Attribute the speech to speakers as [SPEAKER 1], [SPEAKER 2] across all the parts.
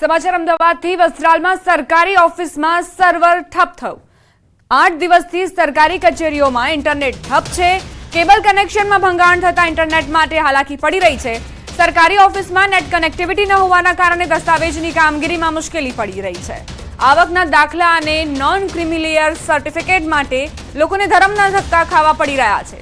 [SPEAKER 1] સમાચાર અમદાવાદથી વસ્ત્રાલમાં સરકારી ઓફિસમાં સર્વર ઠપ થયું। 8 દિવસથી સરકારી કચેરીઓમાં ઇન્ટરનેટ ઠપ છે। કેબલ કનેક્શનમાં ભંગાણ થતા ઇન્ટરનેટ માટે હાલાકી પડી રહી છે। સરકારી ઓફિસમાં નેટ કનેક્ટિવિટી ન હોવાના કારણે દસ્તાવેજની કામગીરીમાં મુશ્કેલી પડી રહી છે। આવકના દાખલા અને નોન ક્રિમિલિયર સર્ટિફિકેટ માટે લોકોને ધરમના ધક્કા ખાવા પડી રહ્યા છે।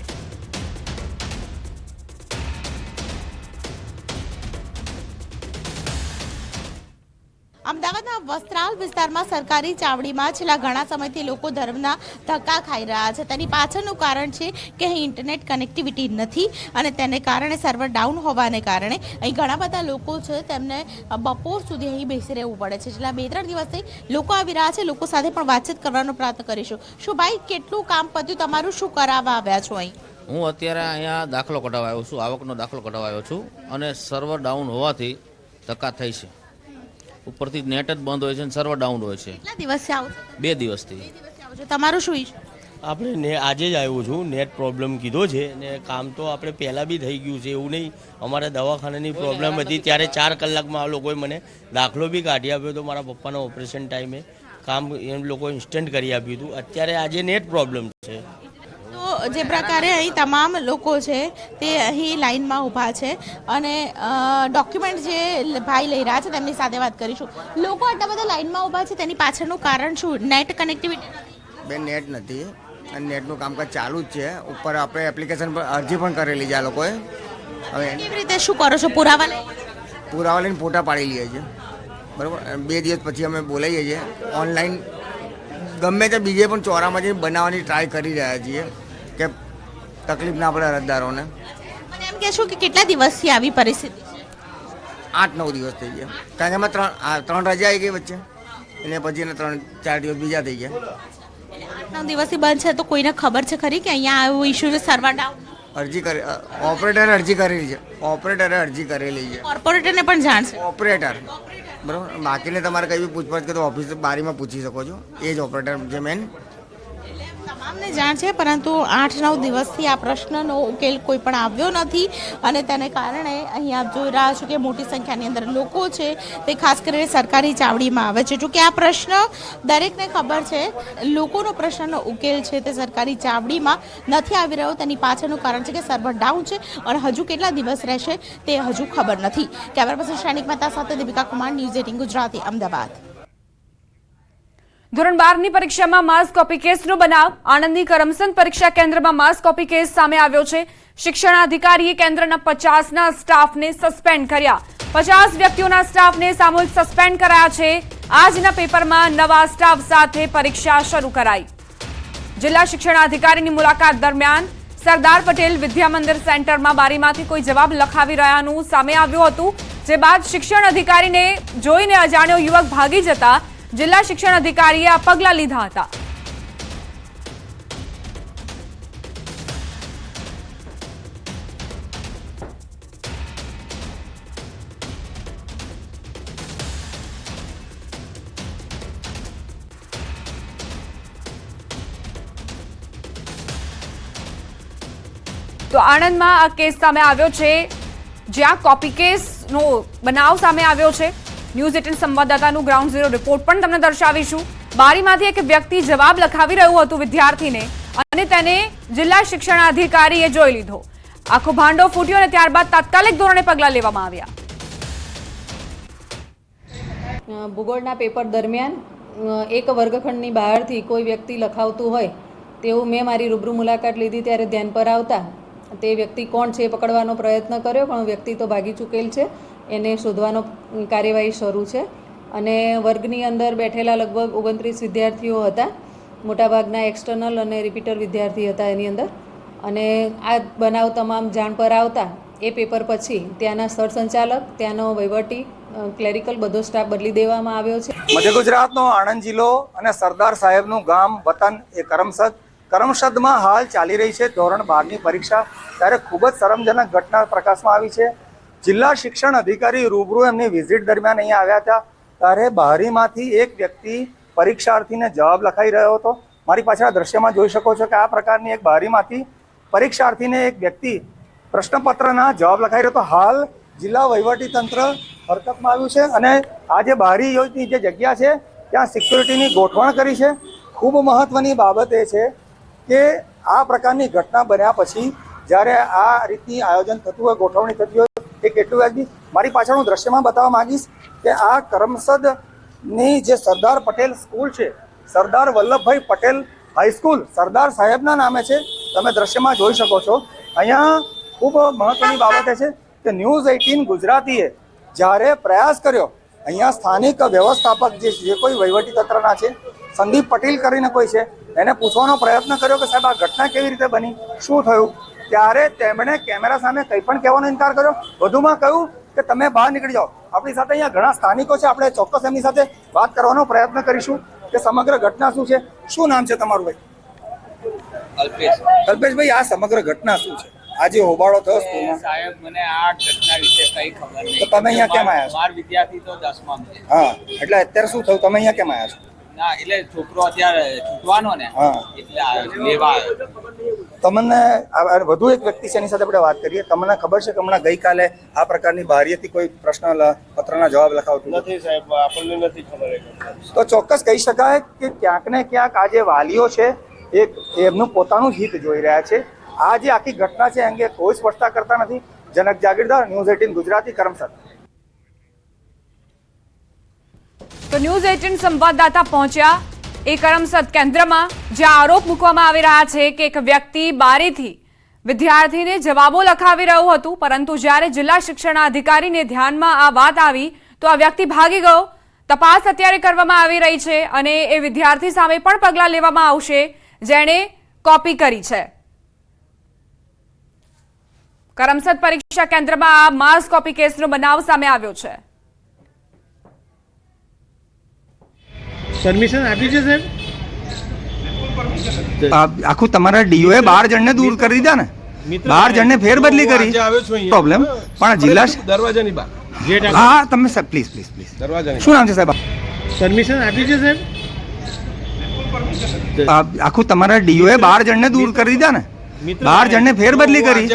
[SPEAKER 2] અમદાવાદના વસ્ત્રાલ વિસ્તારમાં સરકારી ચાવડીમાં છેલ્લા ઘણા સમયથી લોકો ધર્મના ધક્કા ખાઈ રહ્યા છે। તેની પાછળનું કારણ છે કે અહીં ઇન્ટરનેટ કનેક્ટિવિટી નથી અને તેને કારણે સર્વર ડાઉન હોવાને કારણે અહીં ઘણા બધા લોકો છે તેમને બપોર સુધી અહીં બેસી રહેવું પડે છે। છેલ્લા 2-3 દિવસથી લોકો આવી રહ્યા છે। લોકો સાથે પણ વાતચીત કરવાનો પ્રયત્ન કરીશું। શું ભાઈ, કેટલું કામ પત્યું તમારું? શું કરાવવા આવ્યા છો અહીં?
[SPEAKER 3] હું અત્યારે અહીંયા દાખલો કઢાવવા આવ્યો છું, આવકનો દાખલો કઢાવવા આવ્યો છું અને સર્વર ડાઉન હોવાથી ધક્કા થઈ છે। ઉપરથી નેટ જ બંધ હોય છે અને સર્વર ડાઉન હોય છે।
[SPEAKER 2] કેટલા દિવસથી આવો છો?
[SPEAKER 3] 2 દિવસથી।
[SPEAKER 2] તમારું શું ઇશ્યુ?
[SPEAKER 4] આપણે આજે જ આવ્યો છું, નેટ પ્રોબ્લેમ કીધો છે ને કામ તો આપણે પહેલાં બી થઈ ગયું છે, એવું નહીં। અમારા દવાખાનાની પ્રોબ્લેમ હતી ત્યારે 4 કલાકમાં આ લોકોએ મને દાખલો બી કાઢી આપ્યો હતો। મારા પપ્પાના ઓપરેશન ટાઈમે કામ એમ લોકો ઇન્સ્ટન્ટ કરી આપ્યું હતું। અત્યારે આજે નેટ પ્રોબ્લેમ છે।
[SPEAKER 2] તો જે પ્રકારે અહીં તમામ લોકો છે તે અહીં લાઈનમાં ઊભા છે અને ડોક્યુમેન્ટ જે ભાઈ લઈ રહ્યા છે તેમની સાથે વાત કરીશું। લોકો આટલા બધા લાઈનમાં ઊભા છે તેની પાછળનું કારણ શું? Net connectivity?
[SPEAKER 5] બેન, નેટ નથી અને નેટનું કામકાજ ચાલુ જ છે। ઉપર આપણે એપ્લિકેશન પર અરજી પણ કરેલી છે આ લોકોએ। હવે
[SPEAKER 2] કેવી રીતે શું કરો છો? પુરાવા લઈ?
[SPEAKER 5] પુરાવા લઈને ફોટા પાડી લઈએ છીએ, બરાબર। 2 દિવસ પછી અમે બોલાવીએ છીએ ઓનલાઈન। ગમે તે બીજે પણ ચોરામાં જઈને બનાવવાની ટ્રાય કરી રહ્યા છીએ કે તકલીફ ના પડે અરજદારોને।
[SPEAKER 2] મને એમ કહેશો કે કેટલા દિવસથી આવી પરિસ્થિતિ છે?
[SPEAKER 5] 8-9 દિવસ થઈ ગયા, કારણ કે એમાં 3 રજા આવી ગઈ વચ્ચે, અને પછી એને 3-4 દિવસ બીજા થઈ ગયા।
[SPEAKER 2] 8-9 દિવસથી બંધ છે તો કોઈને ખબર છે ખરી કે અહીંયા આવું ઇશ્યુ છે, સર્વર ડાઉન?
[SPEAKER 5] અરજી કરી, ઓપરેટરે અરજી કરેલી છે, ઓપરેટરે અરજી કરેલી છે।
[SPEAKER 2] કોર્પોરેટરને પણ જાણ છે?
[SPEAKER 5] ઓપરેટર, બરાબર। બાકીને તમારે કઈ બી પૂછપરછ કે તો ઓફિસ બારીમાં પૂછી શકો છો, એ જ ઓપરેટર જે મેન
[SPEAKER 2] તમામને જાણ છે, પરંતુ 8-9 દિવસથી આ પ્રશ્નનો ઉકેલ કોઈ પણ આવ્યો નથી અને તેને કારણે અહીં આપ જોઈ રહ્યા છો કે મોટી સંખ્યાની અંદર લોકો છે તે ખાસ કરીને સરકારી ચાવડીમાં આવે છે। જો કે આ પ્રશ્ન દરેકને ખબર છે, લોકોનો પ્રશ્નનો ઉકેલ છે તે સરકારી ચાવડીમાં નથી આવી રહ્યો। તેની પાછળનું કારણ છે કે સર્વર ડાઉન છે અને હજુ કેટલા દિવસ રહેશે તે હજુ ખબર નથી। કેમેરા પર્સન શૈનિક મહેતા સાથે દીપિકા કુમાર, ન્યૂઝ 18 ગુજરાતી, અમદાવાદ।
[SPEAKER 1] ધોરણ 12ની પરીક્ષામાં માસ કોપી કેસનો બનાવ। આણંદની કરમસદ પરીક્ષા કેન્દ્રમાં માસ કોપી કેસ સામે આવ્યો છે। શિક્ષણાધિકારીએ કેન્દ્રના 50ના સ્ટાફને સસ્પેન્ડ કર્યા। 50 વ્યક્તિઓના સ્ટાફને સામૂહિક સસ્પેન્ડ કરાયા છે। આજના પેપરમાં નવા સ્ટાફ સાથે પરીક્ષા શરૂ કરાઈ। જિલ્લા શિક્ષણાધિકારીની મુલાકાત દરમિયાન સરદાર પટેલ વિદ્યા મંદિર સેન્ટરમાં બારીમાંથી કોઈ જવાબ લખાવી રહ્યાનું સામે આવ્યું હતું, જે બાદ શિક્ષણ અધિકારીને જોઈને અજાણ્યો યુવક ભાગી જતા જિલ્લા શિક્ષણ અધિકારીએ આ પગલાં લીધા હતા। તો આણંદમાં આ કેસ સામે આવ્યો છે, જ્યાં કોપી કેસનો બનાવ સામે આવ્યો છે। ન્યૂઝ 18 સંવાદદાતાનું ગ્રાઉન્ડ ઝીરો રિપોર્ટ પણ તમને દર્શાવીશું। બારીમાંથી એક વ્યક્તિ જવાબ લખાવી રહ્યું હતું વિદ્યાર્થીને અને તેને જિલ્લા શિક્ષણાધિકારીએ જોઈ લીધો। આખો ભાંડો ફૂટ્યો અને ત્યારબાદ તાત્કાલિક ધોરણે પગલાં લેવામાં આવ્યા।
[SPEAKER 6] ભૂગોળના પેપર દરમિયાન એક વર્ગખંડની બહારથી કોઈ વ્યક્તિ લખાવતું હોય તેવું મેં મારી રૂબરૂ મુલાકાત લીધી ત્યારે ધ્યાન પર આવતા તે વ્યક્તિ કોણ છે એ પકડવાનો પ્રયત્ન કર્યો, પણ વ્યક્તિ તો ભાગી ચૂકેલ છે। એને શોધવાનો કાર્યવાહી શરૂ છે અને વર્ગની અંદર બેઠેલા લગભગ 29 વિદ્યાર્થીઓ હતા। મોટાભાગના એક્સટર્નલ અને રિપીટર વિદ્યાર્થી હતા એની અંદર। અને આ બનાવ તમામ જાણ પર આવતા એ પેપર પછી ત્યાંના સ્થળ સંચાલક, ત્યાંનો વહીવટી, ક્લેરિકલ બધો સ્ટાફ બદલી દેવામાં આવ્યો છે।
[SPEAKER 7] મધ્ય ગુજરાતનો આણંદ જિલ્લો અને સરદાર સાહેબનું ગામ વતન એ કરમસદ। કરમસદમાં હાલ ચાલી રહી છે ધોરણ 12ની પરીક્ષા, ત્યારે ખૂબ જ શરમજનક ઘટના પ્રકાશમાં આવી છે। જિલ્લા શિક્ષણ અધિકારી રૂબરૂ એમની વિઝિટ દરમિયાન અહીંયા આવ્યા હતા, ત્યારે બારીમાંથી એક વ્યક્તિ પરીક્ષાર્થીને જવાબ લખાઈ રહ્યો હતો। મારી પાછળ દ્રશ્યમાં જોઈ શકો છો કે આ પ્રકારની એક બારીમાંથી પરીક્ષાર્થીને એક વ્યક્તિ પ્રશ્નપત્રના જવાબ લખાઈ રહ્યો હતો। હાલ જિલ્લા વહીવટીતંત્ર હરકતમાં આવ્યું છે અને આ જે બારી યોજની જે જગ્યા છે ત્યાં સિક્યુરિટીની ગોઠવણ કરી છે. ખૂબ મહત્વની બાબત એ છે કે આ પ્રકારની ઘટના બન્યા પછી જ્યારે આ રીતની આયોજન થતું હોય, ગોઠવણી થતી હોય, એ કેટલું વ્યાજબી. મારી પાછળ હું દ્રશ્યમાં બતાવવા માંગીશ કે આ કરમસદની જે સરદાર પટેલ સ્કૂલ છે, સરદાર વલ્લભભાઈ પટેલ હાઈસ્કૂલ સરદાર સાહેબના નામે છે. તમે દ્રશ્યમાં જોઈ શકો છો. અહીંયા ખૂબ મહત્વની બાબત એ છે કે ન્યૂઝ 18 ગુજરાતીએ જ્યારે પ્રયાસ કર્યો, અહીંયા સ્થાનિક વ્યવસ્થાપક જે કોઈ વહીવટીતંત્રના છે, સંદીપ પટેલ કરીને કોઈ છે, એને પૂછવાનો પ્રયત્ન કર્યો કે સાહેબ આ ઘટના કેવી રીતે બની, શું થયું, ત્યારે તેમણે કેમેરા સામે કંઈ પણ કહેવાનો ઇનકાર કર્યો. વધુમાં કહ્યું કે તમે બહાર નીકળી જાઓ. આપણી સાથે અહીંયા ઘણા સ્થાનિકો છે, આપણે ચોક્કસ એમની સાથે વાત કરવાનો પ્રયત્ન કરીશું કે સમગ્ર ઘટના શું છે. શું નામ છે તમારું ભાઈ? કલ્પેશભાઈ, આ સમગ્ર ઘટના શું છે? આજે હોબાળો થયો સ્કૂલમાં.
[SPEAKER 8] સાહેબ, મને આ ઘટના વિશે કઈ ખબર નહીં.
[SPEAKER 7] તો તમે અહીંયા કેમ આવ્યા છો?
[SPEAKER 8] માર વિદ્યાર્થી તો 10માં છે.
[SPEAKER 7] હા, એટલે અત્યારે શું થયું? તમે અહીંયા કેમ આવ્યા છો?
[SPEAKER 8] ના, એટલે છોકરો અત્યારે છૂટવાનો ને,
[SPEAKER 7] હા,
[SPEAKER 8] એટલે લેવા આવ્યો.
[SPEAKER 7] તમને વધુ એક વ્યક્તિ છે એની સાથે આપણે વાત કરીએ. તમને ખબર છે કે હમણાં ગઈકાલે આ પ્રકારની બારીએથી કોઈ પ્રશ્ન પત્રના જવાબ લખાવતું
[SPEAKER 4] નથી સાહેબ, આપણને નથી ખબર.
[SPEAKER 7] તો ચોક્કસ કહી શકાય કે ક્યાંક ને ક્યાંક આ જે વાલીઓ છે એમનું પોતાનું જ હિત જોઈ રહ્યા છે. આ જે આખી ઘટના છે અંગે કોઈ સ્પષ્ટતા કરતા નથી. જનક જાગીરદાર, ન્યૂઝ 18 ગુજરાતી, કરમસદ.
[SPEAKER 1] તો ન્યૂઝ 18 સંવાદદાતા પહોંચ્યા એ કરમસદ કેન્દ્રમાં, જ્યાં આરોપ મૂકવામાં આવી રહ્યા છે કે એક વ્યક્તિ બારીથી વિદ્યાર્થીને જવાબો લખાવી રહ્યું હતું, પરંતુ જ્યારે જિલ્લા શિક્ષણાધિકારીને ધ્યાનમાં આ વાત આવી તો આ વ્યક્તિ ભાગી ગયો. તપાસ અત્યારે કરવામાં આવી રહી છે અને એ વિદ્યાર્થી સામે પણ પગલાં લેવામાં આવશે જેણે કોપી કરી છે. કરમસદ પરીક્ષા કેન્દ્રમાં આ માસ કોપી કેસનો બનાવ સામે આવ્યો છે.
[SPEAKER 9] પરમિશન આપી છે સાહેબ?
[SPEAKER 7] આખું તમારા ડીઓએ 12 જણને દૂર કરી દીધા ને, 12 જણને ફેરબદલી કરી. પ્રોબ્લેમ પણ જિલ્લા
[SPEAKER 9] દરવાજાની બહાર.
[SPEAKER 7] હા, તમે સાહેબ પ્લીઝ પ્લીઝ પ્લીઝ.
[SPEAKER 9] દરવાજાની.
[SPEAKER 7] શું નામ છે સાહેબ?
[SPEAKER 9] પરમિશન આપી છે સાહેબ?
[SPEAKER 7] આખું તમારા ડીઓએ 12 જણને દૂર કરી દીધા ને, 12 જણને ફેરબદલી કરી.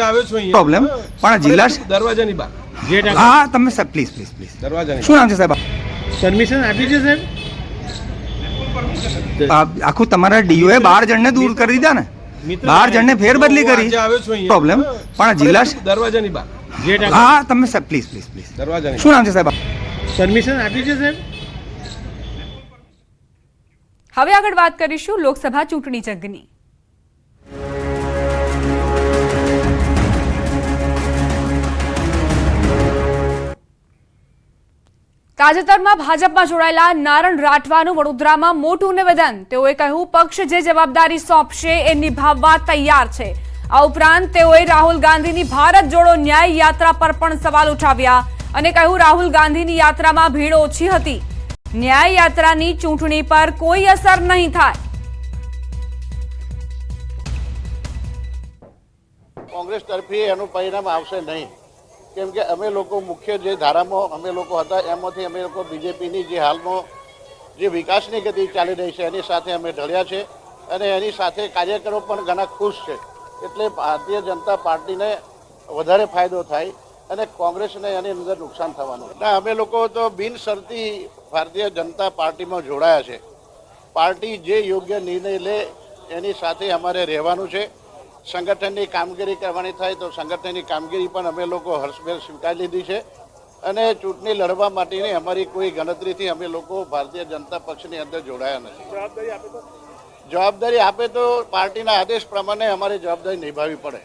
[SPEAKER 7] પ્રોબ્લેમ પણ જિલ્લા
[SPEAKER 9] દરવાજાની બહાર.
[SPEAKER 7] હા, તમે સાહેબ પ્લીઝ પ્લીઝ પ્લીઝ.
[SPEAKER 9] દરવાજાની.
[SPEAKER 7] શું નામ છે સાહેબ?
[SPEAKER 9] પરમિશન આપી છે સાહેબ?
[SPEAKER 7] આખું તમારા ડીઓએ 12 જણને દૂર કરી દીધા ને, 12 જણને ફેરબદલી કરી. પ્રોબ્લેમ પણ જિલ્લા
[SPEAKER 9] દરવાજાની બહાર.
[SPEAKER 7] હા, તમે સાહેબ પ્લીઝ પ્લીઝ પ્લીઝ.
[SPEAKER 9] દરવાજાની.
[SPEAKER 7] શું નામ છે સાહેબ?
[SPEAKER 9] પરમિશન આપી છે સાહેબ?
[SPEAKER 1] હવે આગળ વાત કરીશું લોકસભા ચૂંટણી જંગની. તાજેતરમાં ભાજપમાં જોડાયેલા નારણ રાઠવાનું વડોદરામાં મોટું નિવેદન. તેઓએ કહ્યું પક્ષ જે જવાબદારી સોંપશે એ નિભાવવા તૈયાર છે. આ ઉપરાંત તેઓએ રાહુલ ગાંધીની ભારત જોડો ન્યાય યાત્રા પર પણ સવાલ ઉઠાવ્યા અને કહ્યું રાહુલ ગાંધીની યાત્રામાં ભીડ ઓછી હતી. ન્યાય યાત્રાની ચૂંટણી પર કોઈ અસર નહીં થાય.
[SPEAKER 10] કોંગ્રેસ તરફી એનું પરિણામ આવશે નહીં, કેમ કે અમે લોકો મુખ્ય જે ધારામાં અમે લોકો હતા એમાંથી અમે લોકો બીજેપીની જે હાલમાં જે વિકાસની ગતિ ચાલી રહી છે એની સાથે અમે ઢળ્યા છે અને એની સાથે કાર્યકરો પણ ઘણા ખુશ છે. એટલે ભારતીય જનતા પાર્ટીને વધારે ફાયદો થાય અને કોંગ્રેસને એની અંદર નુકસાન થવાનું. અમે લોકો તો બિનશરતી ભારતીય જનતા પાર્ટીમાં જોડાયા છે. પાર્ટી જે યોગ્ય નિર્ણય લે એની સાથે અમારે રહેવાનું છે. સંગઠનની કામગીરી કરવાની થાય તો સંગઠનની કામગીરી પણ અમે લોકો હર્ષભેર સ્વીકારી લીધી છે અને ચૂંટણી લડવા માટેની અમારી કોઈ ગણતરીથી અમે લોકો ભારતીય જનતા પક્ષની અંદર જોડાયા નથી. જવાબદારી આપે તો પાર્ટીના આદેશ પ્રમાણે અમારે જવાબદારી નિભાવવી પડે.